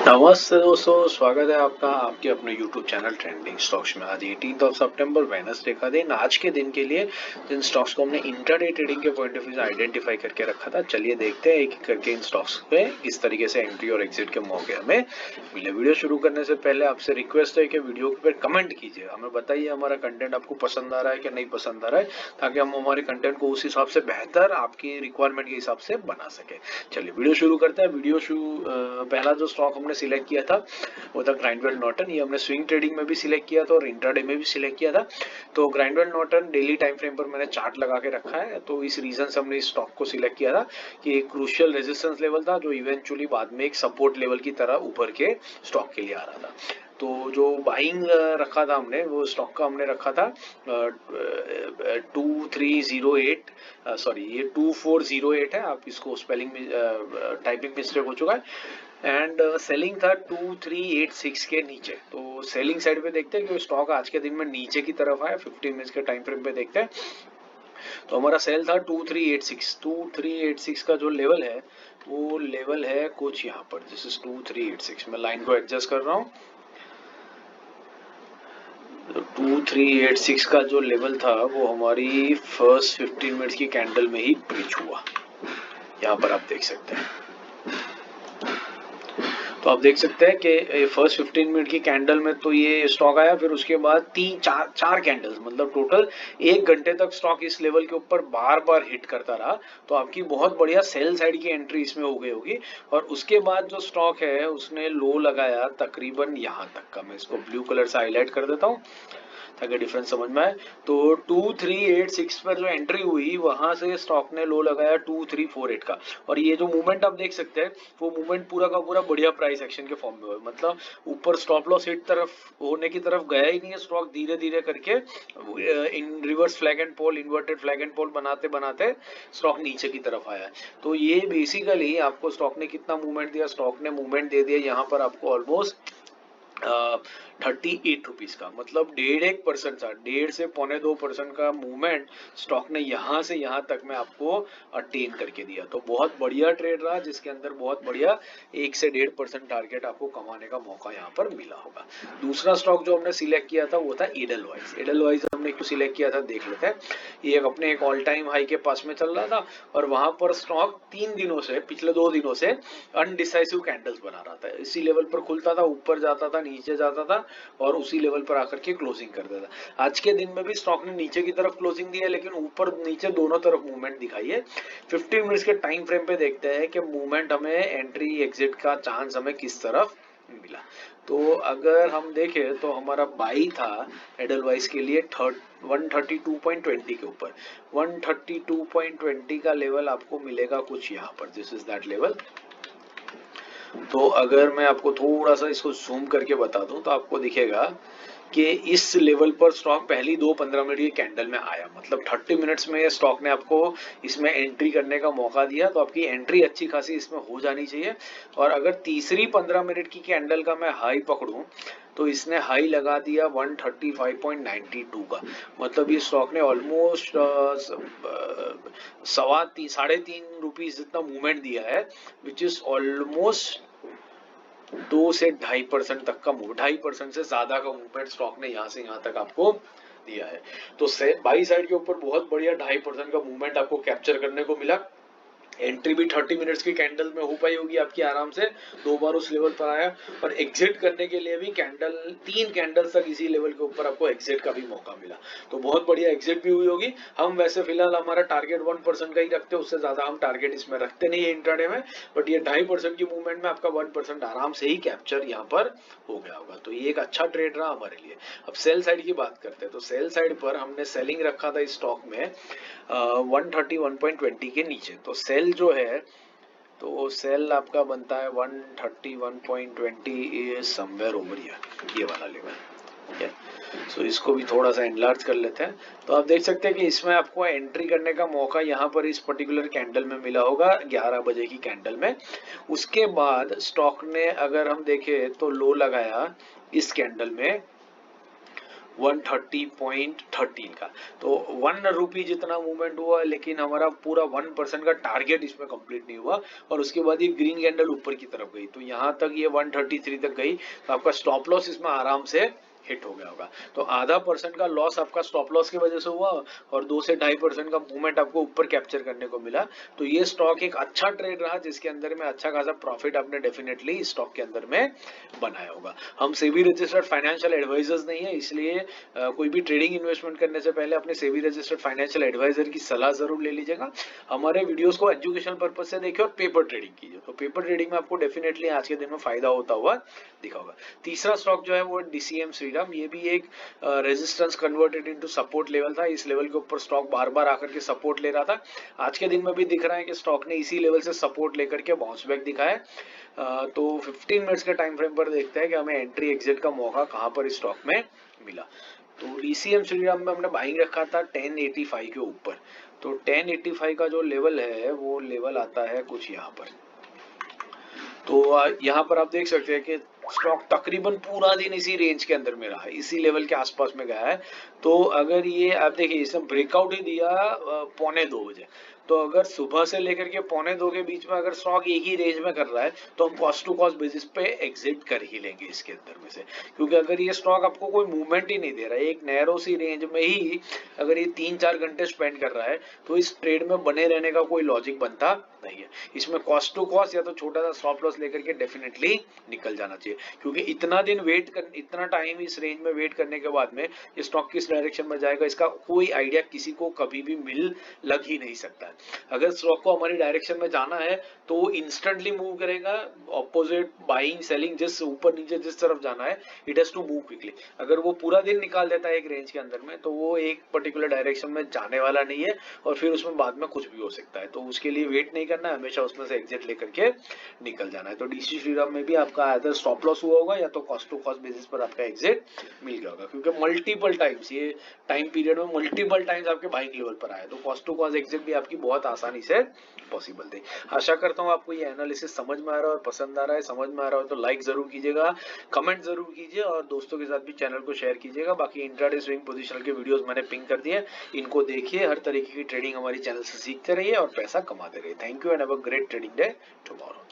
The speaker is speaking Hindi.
नमस्ते दोस्तों, स्वागत है आपका आपके अपने YouTube चैनल ट्रेंडिंग स्टॉक्स में। आज 18 सितंबर वेडनेसडे का दिन। आज के दिन के लिए जिन स्टॉक्स को हमने इंट्राडे ट्रेडिंग के पॉइंट ऑफ व्यू से आइडेंटिफाई करके रखा था, चलिए देखते हैं एक एक करके इन स्टॉक्स पे किस तरीके से एंट्री और एग्जिट के मौके हमें मिले। वीडियो शुरू करने से पहले आपसे रिक्वेस्ट है कि वीडियो पर कमेंट कीजिए, हमें बताइए हमारा कंटेंट आपको पसंद आ रहा है कि नहीं पसंद आ रहा है, ताकि हम हमारे कंटेंट को उस हिसाब से बेहतर आपकी रिक्वायरमेंट के हिसाब से बना सके। चलिए वीडियो शुरू करते हैं। पहला जो स्टॉक हमने सिलेक्ट किया था वो था ग्राइंडवेल नॉर्टन। ये हमने स्विंग ट्रेडिंग में भी सिलेक्ट किया था और इंट्राडे में भी सिलेक्ट किया था। तो Grindwell Norton daily time frame पर मैंने चार्ट लगा के रखा है, तो इस रीजन से हमने इस स्टॉक को सिलेक्ट किया था कि एक क्रूशियल रेजिस्टेंस लेवल था जो इवेंचुअली बाद में एक सपोर्ट लेवल की तरह उभर के स्टॉक के लिए आ रहा था। तो जो बाइंग रखा था हमने, वो स्टॉक का हमने रखा था 2308, सॉरी ये 2408 है, आप इसको स्पेलिंग में टाइपिंग मिस्टेक हो चुका है। एंड सेलिंग था 2386 के नीचे। तो सेलिंग साइड पे देखते हैं कि स्टॉक आज के दिन में नीचे की तरफ आया। 15 मिनट्स के टाइम फ्रेम पे देखते हैं तो हमारा सेल था 2386 का जो लेवल है वो लेवल है कुछ यहाँ पर, दिस इज 2386। मैं लाइन को एडजस्ट कर रहा हूँ। 2386 का जो लेवल था वो हमारी फर्स्ट 15 मिनट्स की कैंडल में ही ब्रीच हुआ। यहाँ पर आप देख सकते हैं। तो आप देख सकते हैं कि फर्स्ट 15 मिनट की कैंडल में तो ये स्टॉक आया, फिर उसके बाद तीन चार कैंडल्स, मतलब टोटल 1 घंटे तक स्टॉक इस लेवल के ऊपर बार बार हिट करता रहा। तो आपकी बहुत बढ़िया सेल साइड की एंट्री इसमें हो गई होगी। और उसके बाद जो स्टॉक है उसने लो लगाया तकरीबन यहाँ तक का। मैं इसको ब्लू कलर से हाईलाइट कर देता हूँ ताकि डिफरेंस समझ में आए। तो 2386 पर जो एंट्री हुई वहां से स्टॉक ने लो लगाया 2348 का। और ये जो मूवमेंट आप देख सकते हैं वो मूवमेंट पूरा का पूरा बढ़िया प्राइस एक्शन के फॉर्म में हुआ, मतलब ऊपर स्टॉप लॉस हिट तरफ होने की तरफ गया ही नहीं है स्टॉक, धीरे धीरे करके in reverse flag and pole, inverted flag and pole बनाते बनाते स्टॉक नीचे की तरफ आया है। तो ये बेसिकली आपको स्टॉक ने कितना मूवमेंट दिया, स्टॉक ने मूवमेंट दे दिया यहाँ पर आपको ऑलमोस्ट 38 रुपीज का, मतलब 1.5% था, 1.5 से 1.25% का मूवमेंट स्टॉक ने यहाँ से यहाँ तक में आपको अटेन करके दिया। तो बहुत बढ़िया ट्रेड रहा जिसके अंदर बहुत बढ़िया 1 से 1.5% टारगेट आपको कमाने का मौका यहाँ पर मिला होगा। दूसरा स्टॉक जो हमने सिलेक्ट किया था वो था एडलवाइज। एडलवाइज हमने क्यों सिलेक्ट किया था देख लेते हैं। ये अपने एक ऑल टाइम हाई के पास में चल रहा था और वहां पर स्टॉक 3 दिनों से, पिछले 2 दिनों से अनडिसाइसिव कैंडल्स बना रहा था। इसी लेवल पर खुलता था, ऊपर जाता था, नीचे जाता था और उसी लेवल पर आकर के क्लोजिंग करता था। आज के दिन में भी स्टॉक ने नीचे की तरफ क्लोजिंग दी है, लेकिन ऊपर नीचे दोनों तरफ मूवमेंट दिखाई है। 15 मिनट्स के टाइम फ्रेम पे देखते हैं कि मूवमेंट हमें एंट्री एग्जिट का चांस हमें किस तरफ मिला। तो अगर हम देखें तो हमारा बाई था एडलवाइस के लिए 132.20 के ऊपर। 132.20 का लेवल आपको मिलेगा कुछ यहाँ पर, दिस इज दैट लेवल। तो अगर मैं आपको थोड़ा सा इसको जूम करके बता दूं तो आपको दिखेगा कि इस लेवल पर स्टॉक पहली 2 15 मिनट की कैंडल में आया, मतलब 30 मिनट्स में स्टॉक ने आपको इसमें एंट्री करने का मौका दिया। तो आपकी एंट्री अच्छी खासी इसमें हो जानी चाहिए। और अगर तीसरी 15 मिनट की कैंडल का मैं हाई पकड़ूं तो इसने हाई लगा दिया 135.92 का, मतलब ये स्टॉक ने ऑलमोस्ट साढ़े तीन रुपीज जितना मूवमेंट दिया है, विच इज ऑलमोस्ट 2 से 2.5% तक का मूव, 2.5% से ज्यादा का मूवमेंट स्टॉक ने यहाँ से यहाँ तक आपको दिया है। तो बाई साइड के ऊपर बहुत बढ़िया 2.5% का मूवमेंट आपको कैप्चर करने को मिला। एंट्री भी 30 मिनट्स की कैंडल में हो पाई होगी आपकी आराम से, 2 बार उस लेवल पर आया। और एग्जिट करने के लिए भी 3 कैंडल तक इसी लेवल के ऊपर आपको एग्जिट का भी मौका मिला। तो बहुत बढ़िया एग्जिट भी हुई होगी। हम वैसे फिलहाल हमारा टारगेट 1% का ही रखते हैं, उससे ज्यादा हम टारगेट इसमें रखते नहीं है इंट्राडे में। बट ये 2.5% की मूवमेंट में आपका 1% आराम से ही कैप्चर यहाँ पर हो गया होगा। तो ये एक अच्छा ट्रेड रहा हमारे लिए। अब सेल साइड की बात करते हैं तो सेल साइड पर हमने सेलिंग रखा था इस स्टॉक में 131.20 के नीचे। तो सेल जो है, तो सेल आपका बनता है 131.20 समवेयर ओवर हियर, ये वाला लेवल। ठीक है, सो इसको भी थोड़ा सा एनलार्ज कर लेते हैं। तो आप देख सकते हैं कि इसमें आपको एंट्री करने का मौका यहाँ पर इस पर्टिकुलर कैंडल में मिला होगा 11 बजे की कैंडल में। उसके बाद स्टॉक ने अगर हम देखें तो लो लगाया इस कैंडल में 130.13 का। तो 1 रुपी जितना मूवमेंट हुआ, लेकिन हमारा पूरा 1% का टारगेट इसमें कंप्लीट नहीं हुआ और उसके बाद ये ग्रीन कैंडल ऊपर की तरफ गई, तो यहाँ तक ये 133 तक गई, तो आपका स्टॉप लॉस इसमें आराम से हिट हो गया होगा। तो आधा % का लॉस आपका स्टॉप लॉस की वजह से हुआ और 2 से 2.5% का मूवमेंट आपको ऊपर कैप्चर करने को मिला। तो ये स्टॉक एक अच्छा ट्रेड रहा जिसके अंदर में अच्छा खासा प्रॉफिट आपने डेफिनेटली स्टॉक के अंदर में बनाया होगा। हम सेबी रजिस्टर्ड फाइनेंशियल एडवाइजर्स नहीं है, इसलिए कोई भी ट्रेडिंग इन्वेस्टमेंट करने से पहले अपने सेबी रजिस्टर्ड फाइनेंशियल एडवाइजर की सलाह जरूर ले लीजिएगा। हमारे वीडियोस को एजुकेशनल पर्पज से देखिए और पेपर ट्रेडिंग कीजिए, तो पेपर ट्रेडिंग में आपको डेफिनेटली आज के दिन में फायदा होता हुआ दिखा होगा। तीसरा स्टॉक जो है वो डीसीएम श्रीराम, ये भी एक resistance converted into support level था। इस लेवल के ऊपर स्टॉक बार बार आकर के सपोर्ट ले रहा था। आज के दिन में भी दिख रहा है कि स्टॉक ने इसी लेवल से सपोर्ट लेकर के बाउंस बैक दिखाया है। तो 15 मिनट्स के टाइम फ्रेम पर देखते हैं कि हमें एंट्री एग्जिट का मौका कहां पर इस स्टॉक में मिला। तो डीसीएम श्रीराम में हमने बाइंग रखा था 1085 के ऊपर। तो 1085 का जो लेवल है वो लेवल आता है कुछ यहाँ पर। तो यहाँ पर आप देख सकते हैं कि स्टॉक तकरीबन पूरा दिन इसी रेंज के अंदर में रहा है, इसी लेवल के आसपास में गया है। तो अगर ये आप देखिए इसने ब्रेकआउट ही दिया 1:45 बजे, तो अगर सुबह से लेकर के 1:45 के बीच में अगर स्टॉक एक ही रेंज में कर रहा है तो हम कॉस्ट टू कॉस्ट बेसिस पे एग्जिट कर ही लेंगे इसके अंदर में से, क्योंकि अगर ये स्टॉक आपको कोई मूवमेंट ही नहीं दे रहा है, एक नैरो सी रेंज में ही अगर ये 3-4 घंटे स्पेंड कर रहा है, तो इस ट्रेड में बने रहने का कोई लॉजिक बनता नहीं है। इसमें कॉस्ट टू कॉस्ट या तो छोटा सा स्टॉप लॉस लेकर के डेफिनेटली निकल जाना चाहिए, क्योंकि इतना टाइम इस रेंज में वेट करने के बाद में ये स्टॉक किस डायरेक्शन में जाएगा इसका कोई आइडिया किसी को कभी भी लग ही नहीं सकता है। अगर स्टॉक को हमारी डायरेक्शन में जाना है तो वो इंस्टेंटली मूव करेगा, ऑपोजिट बाइंग सेलिंग जिस ऊपर नीचे जिस तरफ जाना है it has to move quickly. अगर वो पूरा दिन निकाल देता है एक रेंज के अंदर में तो वो एक पर्टिकुलर डायरेक्शन में जाने वाला नहीं है और फिर उसमें बाद में कुछ भी हो सकता है। तो उसके लिए वेट नहीं करना है, हमेशा उसमें से एग्जिट लेकर के निकल जाना है। तो डीसी श्रीराम में भी आपका आइदर स्टॉप लॉस हुआ होगा या तो कॉस्ट टू कॉस्ट बेसिस पर आपका एग्जिट मिल गया होगा, क्योंकि मल्टीपल टाइम्स ये टाइम पीरियड में मल्टीपल टाइम्स आपके बाइंग लेवल पर आए, तो कॉस्ट टू कॉस्ट एग्जिट भी आपकी बहुत आसानी से पॉसिबल थी। आशा करता हूँ आपको ये एनालिसिस समझ में आ रहा है और पसंद आ रहा है। समझ में आ रहा हो तो लाइक जरूर कीजिएगा, कमेंट जरूर कीजिए और दोस्तों के साथ भी चैनल को शेयर कीजिएगा। बाकी इंट्राडे स्विंग पोजीशनल के वीडियोस मैंने पिंक कर दिए, इनको देखिए, हर तरीके की ट्रेडिंग हमारी चैनल से सीखते रहिए और पैसा कमाते रहिए। Thank you and have a great trading day tomorrow.